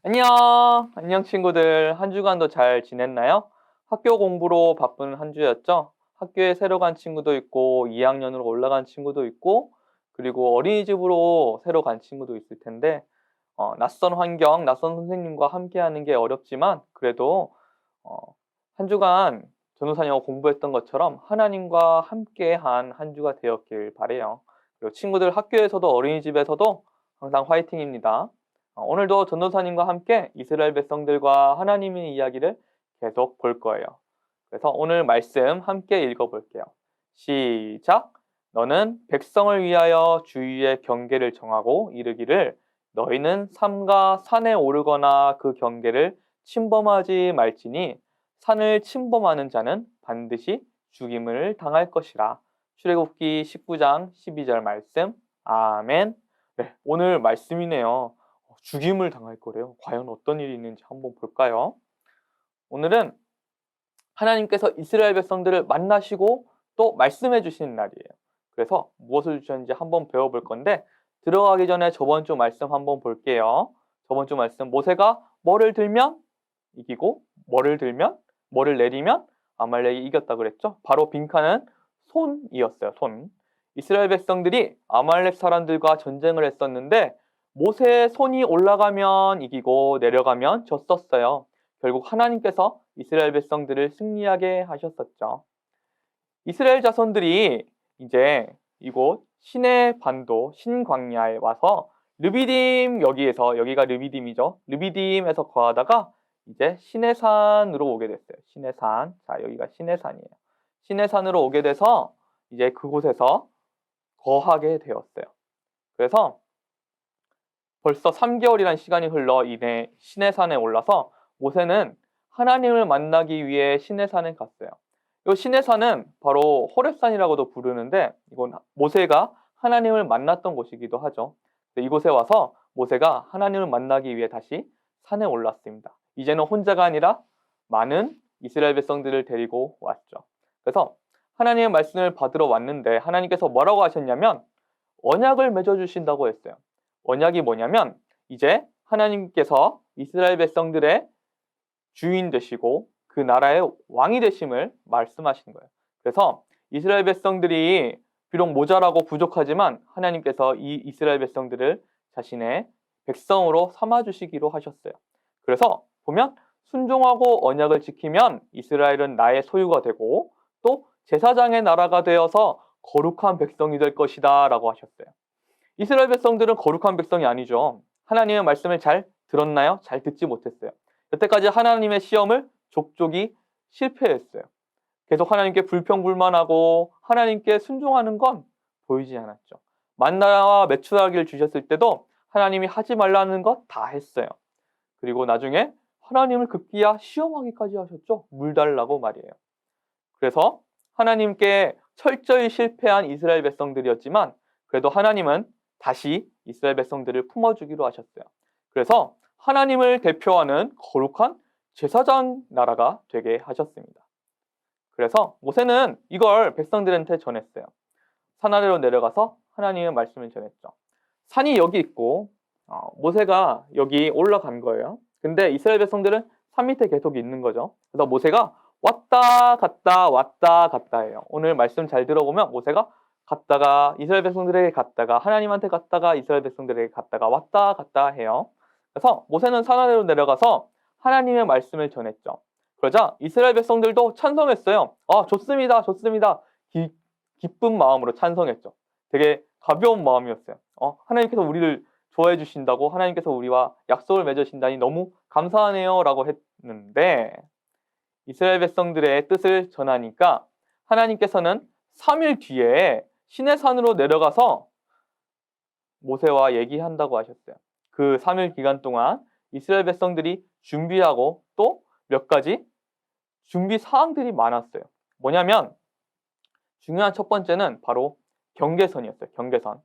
안녕 친구들. 한 주간도 잘 지냈나요? 학교 공부로 바쁜 한 주였죠? 학교에 새로 간 친구도 있고 2학년으로 올라간 친구도 있고 그리고 어린이집으로 새로 간 친구도 있을 텐데 낯선 환경, 낯선 선생님과 함께하는 게 어렵지만 그래도 어, 한 주간 전도사님하고 공부했던 것처럼 하나님과 함께한 한 주가 되었길 바래요. 그리고 친구들 학교에서도 어린이집에서도 항상 화이팅입니다. 오늘도 전도사님과 함께 이스라엘 백성들과 하나님의 이야기를 계속 볼 거예요. 그래서 오늘 말씀 함께 읽어볼게요. 시작! 너는 백성을 위하여 주위의 경계를 정하고 이르기를 너희는 삼가 산에 오르거나 그 경계를 침범하지 말지니 산을 침범하는 자는 반드시 죽임을 당할 것이라. 출애굽기 19장 12절 말씀. 아멘. 네, 오늘 말씀이네요. 죽임을 당할 거래요. 과연 어떤 일이 있는지 한번 볼까요? 오늘은 하나님께서 이스라엘 백성들을 만나시고 또 말씀해 주시는 날이에요. 그래서 무엇을 주셨는지 한번 배워볼 건데 들어가기 전에 저번 주 말씀 한번 볼게요. 저번 주 말씀 모세가 뭐를 들면 이기고 뭐를 내리면 아말렉이 이겼다 그랬죠. 바로 빈칸은 손이었어요. 손. 이스라엘 백성들이 아말렉 사람들과 전쟁을 했었는데 모세의 손이 올라가면 이기고 내려가면 졌었어요. 결국 하나님께서 이스라엘 백성들을 승리하게 하셨었죠. 이스라엘 자손들이 이제 이곳 시내 반도 신광야에 와서 르비딤 여기가 르비딤이죠. 르비딤에서 거하다가 이제 시내산으로 오게 됐어요. 시내산. 자, 여기가 시내산이에요. 시내산으로 오게 돼서 이제 그곳에서 거하게 되었어요. 그래서 벌써 3개월이란 시간이 흘러 이내 시내산에 올라서 모세는 하나님을 만나기 위해 시내산에 갔어요. 이 시내산은 바로 호렙산이라고도 부르는데 이건 모세가 하나님을 만났던 곳이기도 하죠. 이곳에 와서 모세가 하나님을 만나기 위해 다시 산에 올랐습니다. 이제는 혼자가 아니라 많은 이스라엘 백성들을 데리고 왔죠. 그래서 하나님의 말씀을 받으러 왔는데 하나님께서 뭐라고 하셨냐면 언약을 맺어주신다고 했어요. 언약이 뭐냐면 이제 하나님께서 이스라엘 백성들의 주인 되시고 그 나라의 왕이 되심을 말씀하신 거예요. 그래서 이스라엘 백성들이 비록 모자라고 부족하지만 하나님께서 이 이스라엘 백성들을 자신의 백성으로 삼아주시기로 하셨어요. 그래서 보면 순종하고 언약을 지키면 이스라엘은 나의 소유가 되고 또 제사장의 나라가 되어서 거룩한 백성이 될 것이다 라고 하셨어요. 이스라엘 백성들은 거룩한 백성이 아니죠. 하나님의 말씀을 잘 들었나요? 잘 듣지 못했어요. 여태까지 하나님의 시험을 족족이 실패했어요. 계속 하나님께 불평불만하고 하나님께 순종하는 건 보이지 않았죠. 만나와 메추라기를 주셨을 때도 하나님이 하지 말라는 것 다 했어요. 그리고 나중에 하나님을 급기야 시험하기까지 하셨죠. 물 달라고 말이에요. 그래서 하나님께 철저히 실패한 이스라엘 백성들이었지만 그래도 하나님은 다시 이스라엘 백성들을 품어주기로 하셨어요. 그래서 하나님을 대표하는 거룩한 제사장 나라가 되게 하셨습니다. 그래서 모세는 이걸 백성들한테 전했어요. 산 아래로 내려가서 하나님의 말씀을 전했죠. 산이 여기 있고 모세가 여기 올라간 거예요. 근데 이스라엘 백성들은 산 밑에 계속 있는 거죠. 그래서 모세가 왔다 갔다 해요. 오늘 말씀 잘 들어보면 모세가 갔다가 이스라엘 백성들에게 갔다가 하나님한테 갔다가 이스라엘 백성들에게 갔다가 왔다 갔다 해요. 그래서 모세는 산 아래로 내려가서 하나님의 말씀을 전했죠. 그러자 이스라엘 백성들도 찬성했어요. 좋습니다. 좋습니다. 기쁜 마음으로 찬성했죠. 되게 가벼운 마음이었어요. 하나님께서 우리를 좋아해 주신다고 하나님께서 우리와 약속을 맺으신다니 너무 감사하네요 라고 했는데 이스라엘 백성들의 뜻을 전하니까 하나님께서는 3일 뒤에 시내산으로 내려가서 모세와 얘기한다고 하셨어요. 그 3일 기간 동안 이스라엘 백성들이 준비하고 또 몇 가지 준비 사항들이 많았어요. 뭐냐면 중요한 첫 번째는 바로 경계선이었어요. 경계선.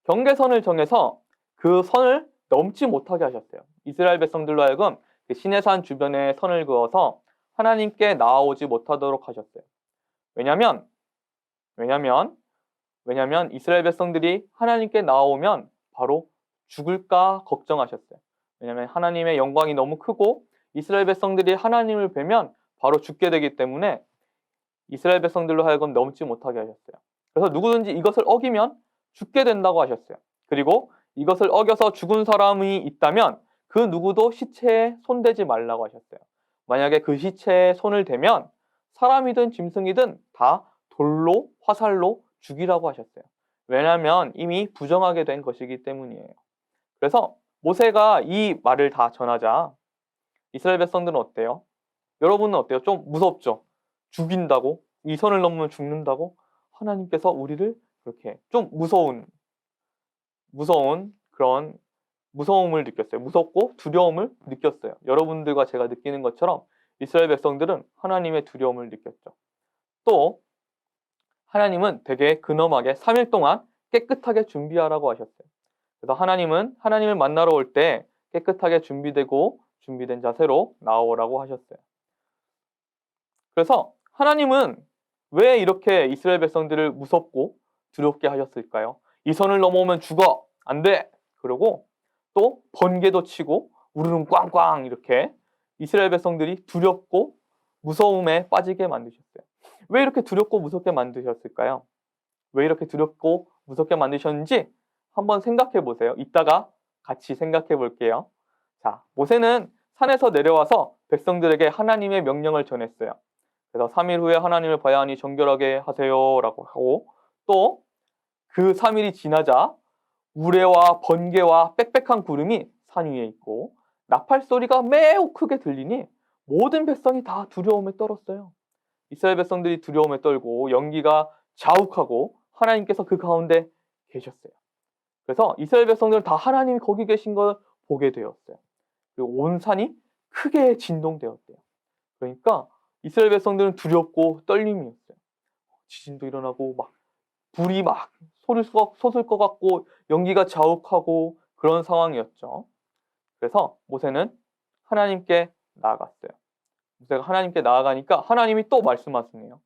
경계선을 정해서 그 선을 넘지 못하게 하셨어요. 이스라엘 백성들로 하여금 그 시내산 주변에 선을 그어서 하나님께 나아오지 못하도록 하셨어요. 왜냐면 이스라엘 백성들이 하나님께 나아오면 바로 죽을까 걱정하셨어요. 왜냐하면 하나님의 영광이 너무 크고 이스라엘 백성들이 하나님을 뵈면 바로 죽게 되기 때문에 이스라엘 백성들로 하여금 넘지 못하게 하셨어요. 그래서 누구든지 이것을 어기면 죽게 된다고 하셨어요. 그리고 이것을 어겨서 죽은 사람이 있다면 그 누구도 시체에 손대지 말라고 하셨어요. 만약에 그 시체에 손을 대면 사람이든 짐승이든 다 돌로 화살로 죽이라고 하셨어요. 왜냐하면 이미 부정하게 된 것이기 때문이에요. 그래서 모세가 이 말을 다 전하자 이스라엘 백성들은 어때요? 여러분은 어때요? 좀 무섭죠? 죽인다고? 이 선을 넘으면 죽는다고? 하나님께서 우리를 그렇게 좀 무서운 그런 무서움을 느꼈어요. 무섭고 두려움을 느꼈어요. 여러분들과 제가 느끼는 것처럼 이스라엘 백성들은 하나님의 두려움을 느꼈죠. 또 하나님은 되게 근엄하게 3일 동안 깨끗하게 준비하라고 하셨어요. 그래서 하나님은 하나님을 만나러 올 때 깨끗하게 준비되고 준비된 자세로 나오라고 하셨어요. 그래서 하나님은 왜 이렇게 이스라엘 백성들을 무섭고 두렵게 하셨을까요? 이 선을 넘어오면 죽어! 안 돼! 그러고 또 번개도 치고 우르릉 꽝꽝 이렇게 이스라엘 백성들이 두렵고 무서움에 빠지게 만드셨어요. 왜 이렇게 두렵고 무섭게 만드셨을까요? 왜 이렇게 두렵고 무섭게 만드셨는지 한번 생각해 보세요. 이따가 같이 생각해 볼게요. 자, 모세는 산에서 내려와서 백성들에게 하나님의 명령을 전했어요. 그래서 3일 후에 하나님을 봐야 하니 정결하게 하세요라고 하고 또 그 3일이 지나자 우레와 번개와 빽빽한 구름이 산 위에 있고 나팔 소리가 매우 크게 들리니 모든 백성이 다 두려움에 떨었어요. 이스라엘 백성들이 두려움에 떨고 연기가 자욱하고 하나님께서 그 가운데 계셨어요. 그래서 이스라엘 백성들은 다 하나님이 거기 계신 걸 보게 되었어요. 그리고 온 산이 크게 진동되었대요. 그러니까 이스라엘 백성들은 두렵고 떨림이었어요. 지진도 일어나고 막 불이 막 솟을 것 같고 연기가 자욱하고 그런 상황이었죠. 그래서 모세는 하나님께 나아갔어요. 모세가 하나님께 나아가니까 하나님이 또 말씀하시네요.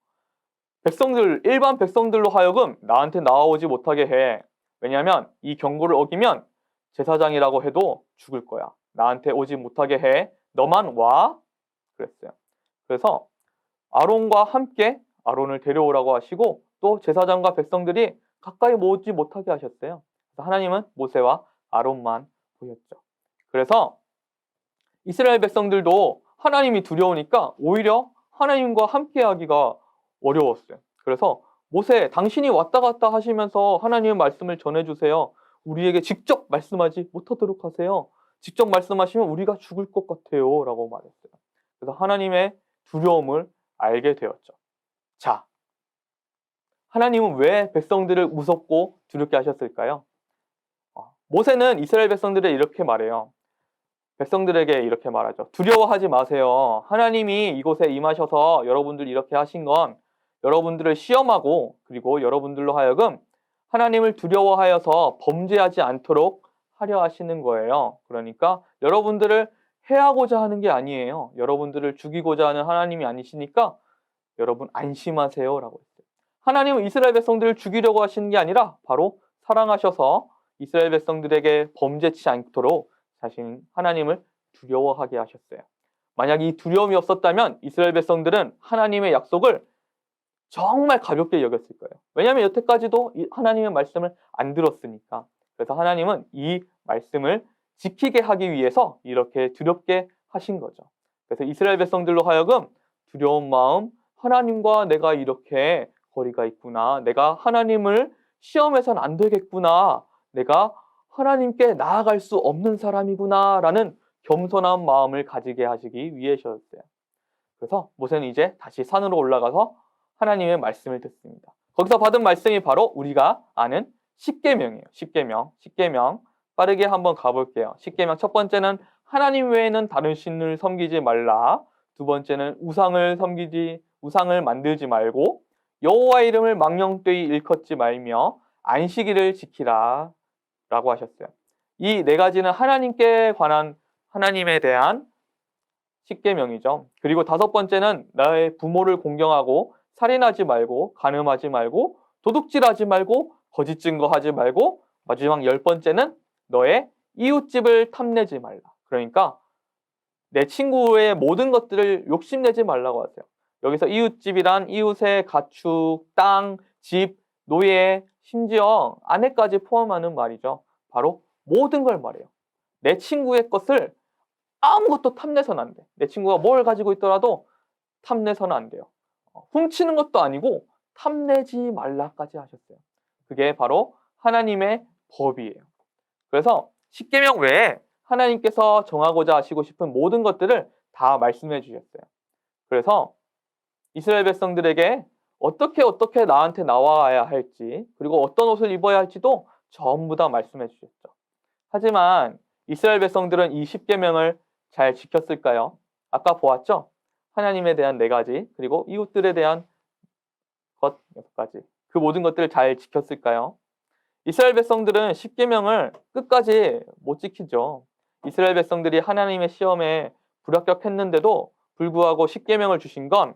일반 백성들로 하여금 나한테 나아오지 못하게 해. 왜냐하면 이 경고를 어기면 제사장이라고 해도 죽을 거야. 나한테 오지 못하게 해. 너만 와. 그랬어요. 그래서 아론과 함께 아론을 데려오라고 하시고 또 제사장과 백성들이 가까이 오지 못하게 하셨어요. 그래서 하나님은 모세와 아론만 보였죠. 그래서 이스라엘 백성들도 하나님이 두려우니까 오히려 하나님과 함께하기가 어려웠어요. 그래서 모세, 당신이 왔다 갔다 하시면서 하나님의 말씀을 전해주세요. 우리에게 직접 말씀하지 못하도록 하세요. 직접 말씀하시면 우리가 죽을 것 같아요. 라고 말했어요. 그래서 하나님의 두려움을 알게 되었죠. 자, 하나님은 왜 백성들을 무섭고 두렵게 하셨을까요? 모세는 이스라엘 백성들에 이렇게 말해요. 백성들에게 이렇게 말하죠. 두려워하지 마세요. 하나님이 이곳에 임하셔서 여러분들 이렇게 하신 건 여러분들을 시험하고 그리고 여러분들로 하여금 하나님을 두려워하여서 범죄하지 않도록 하려 하시는 거예요. 그러니까 여러분들을 해하고자 하는 게 아니에요. 여러분들을 죽이고자 하는 하나님이 아니시니까 여러분 안심하세요 라고 했어요. 하나님은 이스라엘 백성들을 죽이려고 하시는 게 아니라 바로 사랑하셔서 이스라엘 백성들에게 범죄치 않도록 자신 하나님을 두려워하게 하셨어요. 만약 이 두려움이 없었다면 이스라엘 백성들은 하나님의 약속을 정말 가볍게 여겼을 거예요. 왜냐하면 여태까지도 하나님의 말씀을 안 들었으니까. 그래서 하나님은 이 말씀을 지키게 하기 위해서 이렇게 두렵게 하신 거죠. 그래서 이스라엘 백성들로 하여금 두려운 마음, 하나님과 내가 이렇게 거리가 있구나. 내가 하나님을 시험해서는 안 되겠구나. 내가 하나님께 나아갈 수 없는 사람이구나. 라는 겸손한 마음을 가지게 하시기 위해서였어요. 그래서 모세는 이제 다시 산으로 올라가서 하나님의 말씀을 듣습니다. 거기서 받은 말씀이 바로 우리가 아는 십계명이에요. 십계명 빠르게 한번 가볼게요. 십계명 첫 번째는 하나님 외에는 다른 신을 섬기지 말라. 두 번째는 우상을 만들지 말고 여호와 이름을 망령되이 일컫지 말며 안식일을 지키라 라고 하셨어요. 이 네 가지는 하나님께 관한 하나님에 대한 십계명이죠. 그리고 다섯 번째는 나의 부모를 공경하고 살인하지 말고 간음하지 말고 도둑질하지 말고 거짓 증거하지 말고 마지막 10번째는 너의 이웃집을 탐내지 말라. 그러니까 내 친구의 모든 것들을 욕심내지 말라고 하세요. 여기서 이웃집이란 이웃의 가축, 땅, 집, 노예, 심지어 아내까지 포함하는 말이죠. 바로 모든 걸 말해요. 내 친구의 것을 아무것도 탐내서는 안 돼. 내 친구가 뭘 가지고 있더라도 탐내서는 안 돼요. 훔치는 것도 아니고 탐내지 말라까지 하셨어요. 그게 바로 하나님의 법이에요. 그래서 십계명 외에 하나님께서 정하고자 하시고 싶은 모든 것들을 다 말씀해 주셨어요. 그래서 이스라엘 백성들에게 어떻게 나한테 나와야 할지, 그리고 어떤 옷을 입어야 할지도 전부 다 말씀해 주셨죠. 하지만 이스라엘 백성들은 이 십계명을 잘 지켰을까요? 아까 보았죠? 하나님에 대한 4가지, 그리고 이웃들에 대한 것 6가지. 그 모든 것들을 잘 지켰을까요? 이스라엘 백성들은 십계명을 끝까지 못 지키죠. 이스라엘 백성들이 하나님의 시험에 불합격했는데도 불구하고 십계명을 주신 건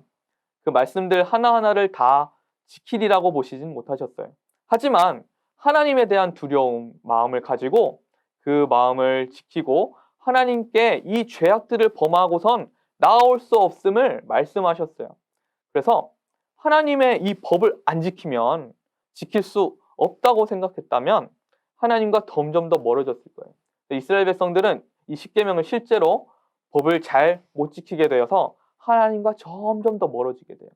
그 말씀들 하나하나를 다 지키리라고 보시진 못하셨어요. 하지만 하나님에 대한 두려움, 마음을 가지고 그 마음을 지키고 하나님께 이 죄악들을 범하고선 나아올 수 없음을 말씀하셨어요. 그래서 하나님의 이 법을 안 지키면, 지킬 수 없다고 생각했다면 하나님과 점점 더 멀어졌을 거예요. 이스라엘 백성들은 이 십계명을 실제로 법을 잘 못 지키게 되어서 하나님과 점점 더 멀어지게 돼요.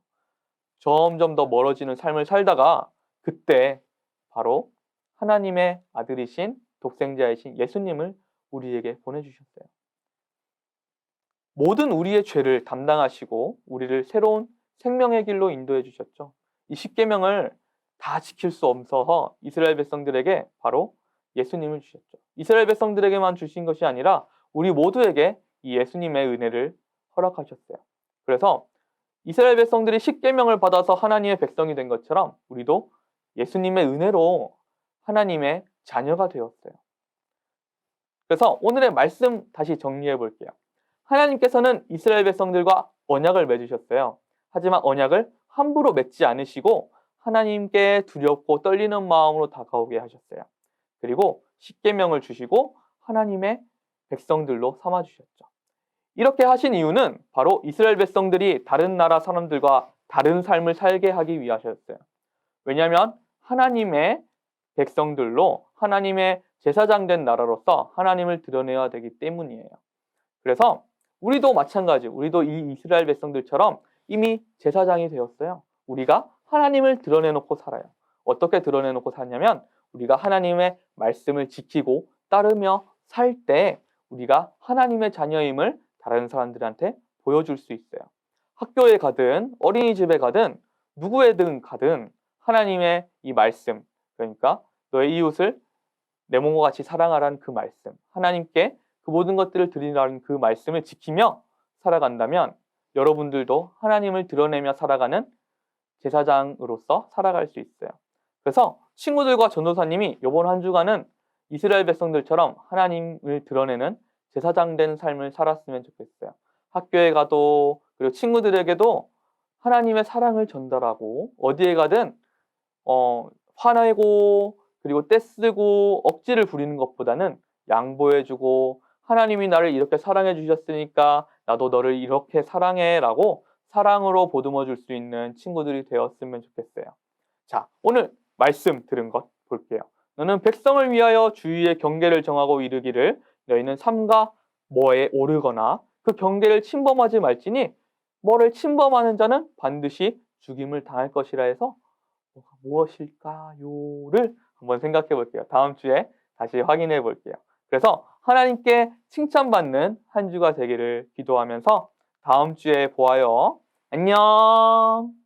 점점 더 멀어지는 삶을 살다가 그때 바로 하나님의 아들이신 독생자이신 예수님을 우리에게 보내주셨어요. 모든 우리의 죄를 담당하시고 우리를 새로운 생명의 길로 인도해 주셨죠. 이 십계명을 다 지킬 수 없어서 이스라엘 백성들에게 바로 예수님을 주셨죠. 이스라엘 백성들에게만 주신 것이 아니라 우리 모두에게 이 예수님의 은혜를 허락하셨어요. 그래서 이스라엘 백성들이 십계명을 받아서 하나님의 백성이 된 것처럼 우리도 예수님의 은혜로 하나님의 자녀가 되었어요. 그래서 오늘의 말씀 다시 정리해 볼게요. 하나님께서는 이스라엘 백성들과 언약을 맺으셨어요. 하지만 언약을 함부로 맺지 않으시고 하나님께 두렵고 떨리는 마음으로 다가오게 하셨어요. 그리고 십계명을 주시고 하나님의 백성들로 삼아 주셨죠. 이렇게 하신 이유는 바로 이스라엘 백성들이 다른 나라 사람들과 다른 삶을 살게 하기 위하셨어요. 왜냐하면 하나님의 백성들로 하나님의 제사장 된 나라로서 하나님을 드러내야 되기 때문이에요. 그래서 우리도 마찬가지, 우리도 이 이스라엘 백성들처럼 이미 제사장이 되었어요. 우리가 하나님을 드러내놓고 살아요. 어떻게 드러내놓고 사냐면 우리가 하나님의 말씀을 지키고 따르며 살 때 우리가 하나님의 자녀임을 다른 사람들한테 보여줄 수 있어요. 학교에 가든 어린이집에 가든 누구에든 가든 하나님의 이 말씀, 그러니까 너의 이웃을 내 몸과 같이 사랑하라는 그 말씀, 하나님께 그 모든 것들을 드리라는 그 말씀을 지키며 살아간다면 여러분들도 하나님을 드러내며 살아가는 제사장으로서 살아갈 수 있어요. 그래서 친구들과 전도사님이 이번 한 주간은 이스라엘 백성들처럼 하나님을 드러내는 제사장 된 삶을 살았으면 좋겠어요. 학교에 가도 그리고 친구들에게도 하나님의 사랑을 전달하고 어디에 가든 화내고 그리고 떼쓰고 억지를 부리는 것보다는 양보해주고 하나님이 나를 이렇게 사랑해 주셨으니까 나도 너를 이렇게 사랑해 라고 사랑으로 보듬어 줄 수 있는 친구들이 되었으면 좋겠어요. 자, 오늘 말씀 들은 것 볼게요. 너는 백성을 위하여 주위의 경계를 정하고 이르기를 너희는 삼가 뭐에 오르거나 그 경계를 침범하지 말지니 뭐를 침범하는 자는 반드시 죽임을 당할 것이라 해서 무엇일까요를 한번 생각해 볼게요. 다음 주에 다시 확인해 볼게요. 그래서 하나님께 칭찬받는 한 주가 되기를 기도하면서 다음 주에 보아요. 안녕.